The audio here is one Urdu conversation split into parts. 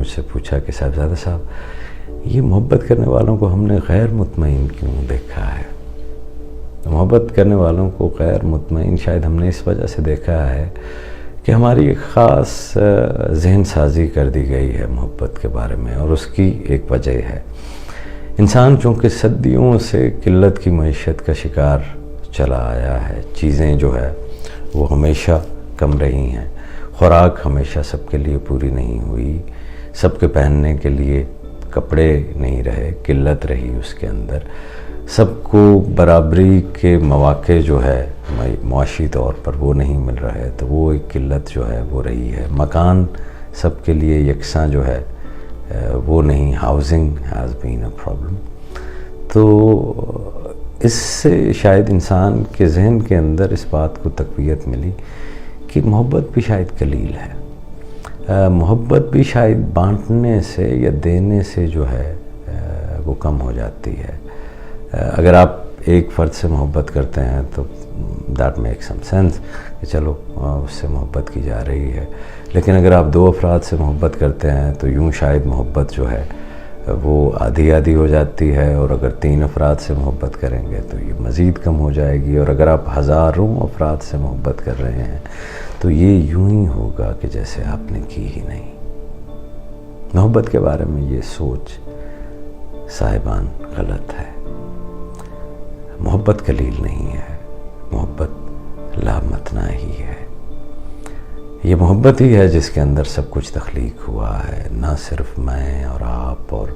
مجھ سے پوچھا کہ صاحبزادہ صاحب یہ محبت کرنے والوں کو ہم نے غیر مطمئن کیوں دیکھا ہے؟ محبت کرنے والوں کو غیر مطمئن شاید ہم نے اس وجہ سے دیکھا ہے کہ ہماری ایک خاص ذہن سازی کر دی گئی ہے محبت کے بارے میں، اور اس کی ایک وجہ ہے انسان چونکہ صدیوں سے قلت کی معیشت کا شکار چلا آیا ہے، چیزیں جو ہے وہ ہمیشہ کم رہی ہیں، خوراک ہمیشہ سب کے لیے پوری نہیں ہوئی، سب کے پہننے کے لیے کپڑے نہیں رہے، قلت رہی اس کے اندر، سب کو برابری کے مواقع جو ہے معاشی طور پر وہ نہیں مل رہے، تو وہ ایک قلت جو ہے وہ رہی ہے، مکان سب کے لیے یکساں جو ہے وہ نہیں، housing has been a problem. تو اس سے شاید انسان کے ذہن کے اندر اس بات کو تقویت ملی کہ محبت بھی شاید قلیل ہے، محبت بھی شاید بانٹنے سے یا دینے سے جو ہے وہ کم ہو جاتی ہے۔ اگر آپ ایک فرد سے محبت کرتے ہیں تو دیٹ میک سم سینس کہ چلو اس سے محبت کی جا رہی ہے، لیکن اگر آپ 2 افراد سے محبت کرتے ہیں تو یوں شاید محبت جو ہے وہ آدھی آدھی ہو جاتی ہے، اور اگر 3 افراد سے محبت کریں گے تو یہ مزید کم ہو جائے گی، اور اگر آپ ہزاروں افراد سے محبت کر رہے ہیں تو یہ یوں ہی ہوگا کہ جیسے آپ نے کی ہی نہیں۔ محبت کے بارے میں یہ سوچ صاحبان غلط ہے۔ محبت قلیل نہیں ہے، محبت لامتناہ ہی ہے۔ یہ محبت ہی ہے جس کے اندر سب کچھ تخلیق ہوا ہے، نہ صرف میں اور آپ اور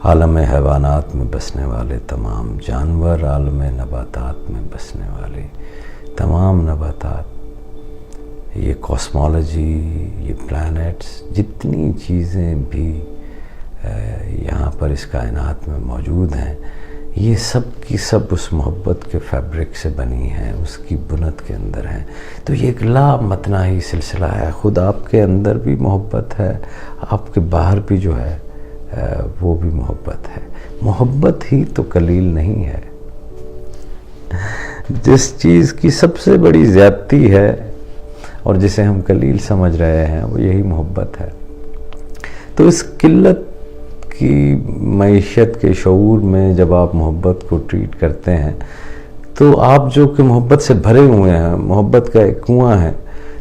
عالم حیوانات میں بسنے والے تمام جانور، عالم نباتات میں بسنے والے تمام نباتات، یہ کاسمولوجی، یہ پلانٹس، جتنی چیزیں بھی یہاں پر اس کائنات میں موجود ہیں، یہ سب کی سب اس محبت کے فیبرک سے بنی ہیں، اس کی بنت کے اندر ہیں۔ تو یہ ایک لامتناہی سلسلہ ہے، خود آپ کے اندر بھی محبت ہے، آپ کے باہر بھی جو ہے وہ بھی محبت ہے۔ محبت ہی تو قلیل نہیں ہے۔ جس چیز کی سب سے بڑی زیادتی ہے اور جسے ہم قلیل سمجھ رہے ہیں وہ یہی محبت ہے۔ تو اس قلت کی معیشت کے شعور میں جب آپ محبت کو ٹریٹ کرتے ہیں تو آپ جو کہ محبت سے بھرے ہوئے ہیں، محبت کا ایک کنواں ہے،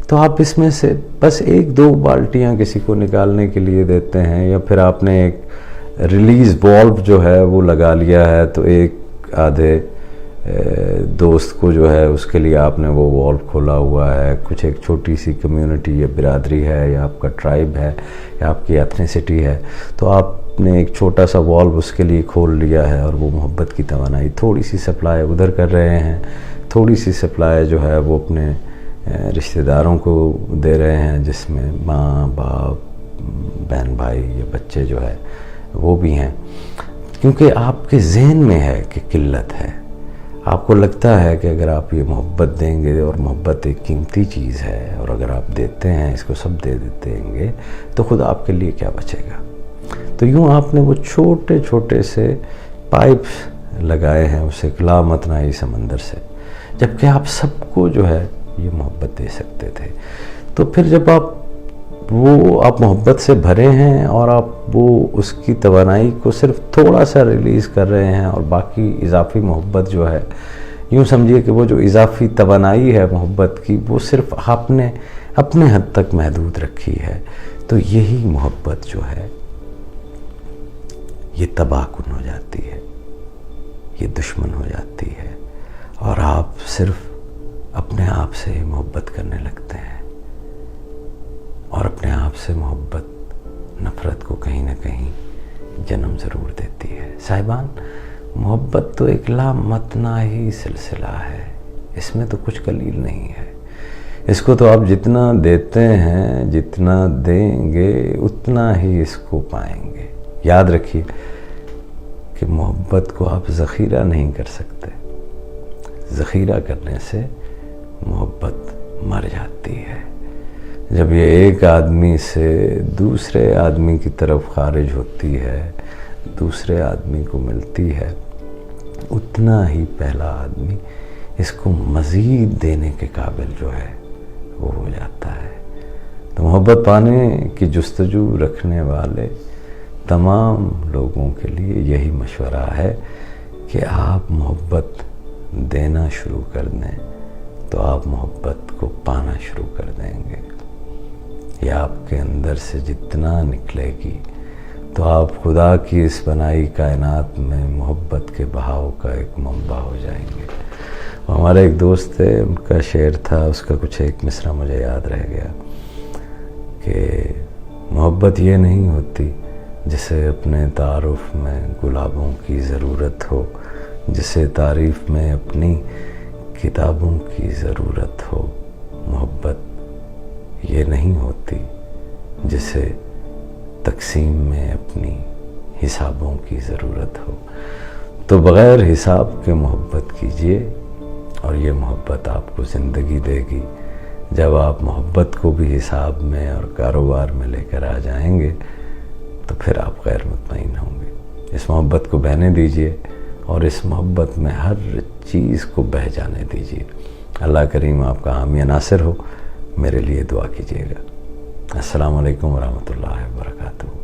تو آپ اس میں سے بس 1-2 بالٹیاں کسی کو نکالنے کے لیے دیتے ہیں، یا پھر آپ نے ایک ریلیز والو جو ہے وہ لگا لیا ہے، تو ایک آدھے دوست کو جو ہے اس کے لیے آپ نے وہ والو کھولا ہوا ہے، کچھ ایک چھوٹی سی کمیونٹی یا برادری ہے یا آپ کا ٹرائب ہے یا آپ کی ایتھنیسٹی ہے، تو آپ نے ایک چھوٹا سا والو اس کے لیے کھول لیا ہے، اور وہ محبت کی توانائی تھوڑی سی سپلائی ادھر کر رہے ہیں، تھوڑی سی سپلائی جو ہے وہ اپنے رشتہ داروں کو دے رہے ہیں، جس میں ماں باپ بہن بھائی یا بچے جو ہے وہ بھی ہیں، کیونکہ آپ کے ذہن میں ہے کہ قلت ہے، آپ کو لگتا ہے کہ اگر آپ یہ محبت دیں گے، اور محبت ایک قیمتی چیز ہے، اور اگر آپ دیتے ہیں اس کو سب دے دیں گے تو خود آپ کے لیے کیا بچے گا۔ تو یوں آپ نے وہ چھوٹے چھوٹے سے پائپس لگائے ہیں اس ایک لامتناہی سمندر سے، جبکہ آپ سب کو جو ہے یہ محبت دے سکتے تھے۔ تو پھر جب آپ محبت سے بھرے ہیں اور آپ وہ اس کی توانائی کو صرف تھوڑا سا ریلیز کر رہے ہیں، اور باقی اضافی محبت جو ہے، یوں سمجھیے کہ وہ جو اضافی توانائی ہے محبت کی، وہ صرف آپ نے اپنے حد تک محدود رکھی ہے، تو یہی محبت جو ہے یہ تباہ کن ہو جاتی ہے، یہ دشمن ہو جاتی ہے، اور آپ صرف اپنے آپ سے محبت کرنے لگتے ہیں، اور اپنے آپ سے محبت نفرت کو کہیں نہ کہیں جنم ضرور دیتی ہے۔ صاحبان، محبت تو ایک لامتناہی سلسلہ ہے، اس میں تو کچھ قلیل نہیں ہے۔ اس کو تو آپ جتنا دیتے ہیں، جتنا دیں گے، اتنا ہی اس کو پائیں گے۔ یاد رکھیے کہ محبت کو آپ ذخیرہ نہیں کر سکتے، ذخیرہ کرنے سے محبت مر جاتی ہے۔ جب یہ ایک آدمی سے دوسرے آدمی کی طرف خارج ہوتی ہے، دوسرے آدمی کو ملتی ہے، اتنا ہی پہلا آدمی اس کو مزید دینے کے قابل جو ہے وہ ہو جاتا ہے۔ تو محبت پانے کی جستجو رکھنے والے تمام لوگوں کے لیے یہی مشورہ ہے کہ آپ محبت دینا شروع کر دیں تو آپ محبت کو پانا شروع کر دیں گے. یہ آپ کے اندر سے جتنا نکلے گی تو آپ خدا کی اس بنائی کائنات میں محبت کے بہاؤ کا ایک منبع ہو جائیں گے. ہمارا ایک دوست ہے، ان کا شعر تھا، اس کا کچھ ایک مصرع مجھے یاد رہ گیا کہ محبت یہ نہیں ہوتی جسے اپنے تعارف میں گلابوں کی ضرورت ہو، جسے تعریف میں اپنی کتابوں کی ضرورت ہو. محبت یہ نہیں ہوتی جسے تقسیم میں اپنی حسابوں کی ضرورت ہو. تو بغیر حساب کے محبت کیجئے اور یہ محبت آپ کو زندگی دے گی. جب آپ محبت کو بھی حساب میں اور کاروبار میں لے کر آ جائیں گے تو پھر آپ غیر مطمئن ہوں گے. اس محبت کو بہنے دیجئے اور اس محبت میں ہر چیز کو بہہ جانے دیجئے. اللہ کریم آپ کا حامی ناصر ہو. میرے لیے دعا کیجئے گا. السلام علیکم ورحمۃ اللہ وبرکاتہ.